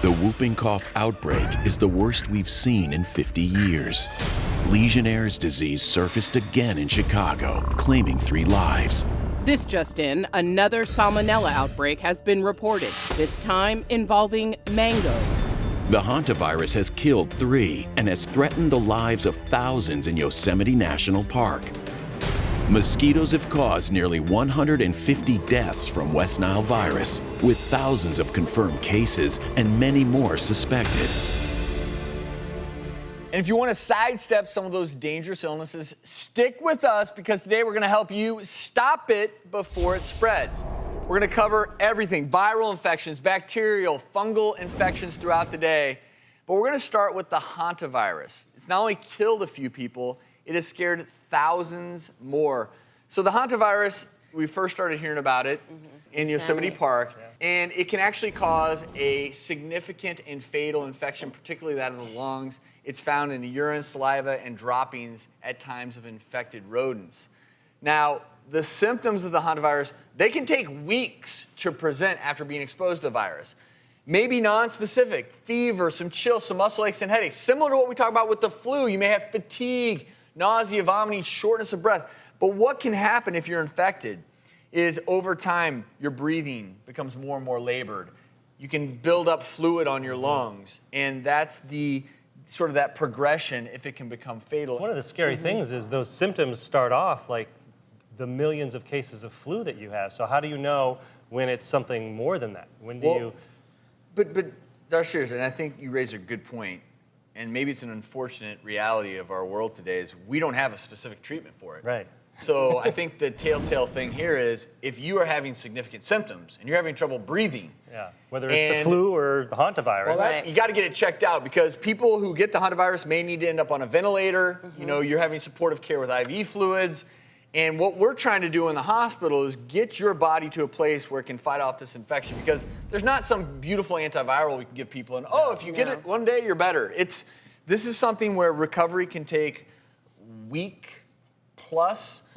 The whooping cough outbreak is the worst we've seen in 50 years. Legionnaire's disease surfaced again in Chicago, claiming 3 lives. This just in, another salmonella outbreak has been reported, this time involving mangoes. The Hantavirus has killed 3 and has threatened the lives of thousands in Yosemite National Park. Mosquitoes have caused nearly 150 deaths from West Nile virus, with thousands of confirmed cases and many more suspected. And if you want to sidestep some of those dangerous illnesses, stick with us because today we're going to help you stop it before it spreads. We're going to cover everything, viral infections, bacterial, fungal infections throughout the day. But we're going to start with the Hantavirus. It's not only killed a few people, it has scared thousands more. So the Hantavirus, we first started hearing about it in Yosemite Park, and it can actually cause a significant and fatal infection, particularly that of the lungs. It's found in the urine, saliva, and droppings at times of infected rodents. Now, the symptoms of the Hantavirus, they can take weeks to present after being exposed to the virus. Maybe non-specific, fever, some chills, some muscle aches and headaches. Similar to what we talk about with the flu, you may have fatigue, nausea, vomiting, shortness of breath. But what can happen if you're infected is over time, your breathing becomes more and more labored. You can build up fluid on your lungs, and that's the sort of that progression if it can become fatal. One of the scary things is those symptoms start off like the millions of cases of flu that you have. So how do you know when it's something more than that? When do you... But Dr. Shears, and I think you raise a good point, and maybe it's an unfortunate reality of our world today, is we don't have a specific treatment for it. Right. So I think the telltale thing here is if you are having significant symptoms and you're having trouble breathing, whether it's the flu or the Hantavirus. Well, you got to get it checked out because people who get the Hantavirus may need to end up on a ventilator. You know, you're having supportive care with IV fluids. And what we're trying to do in the hospital is get your body to a place where it can fight off this infection because there's not some beautiful antiviral we can give people and, if you get it one day, you're better. This is something where recovery can take week plus.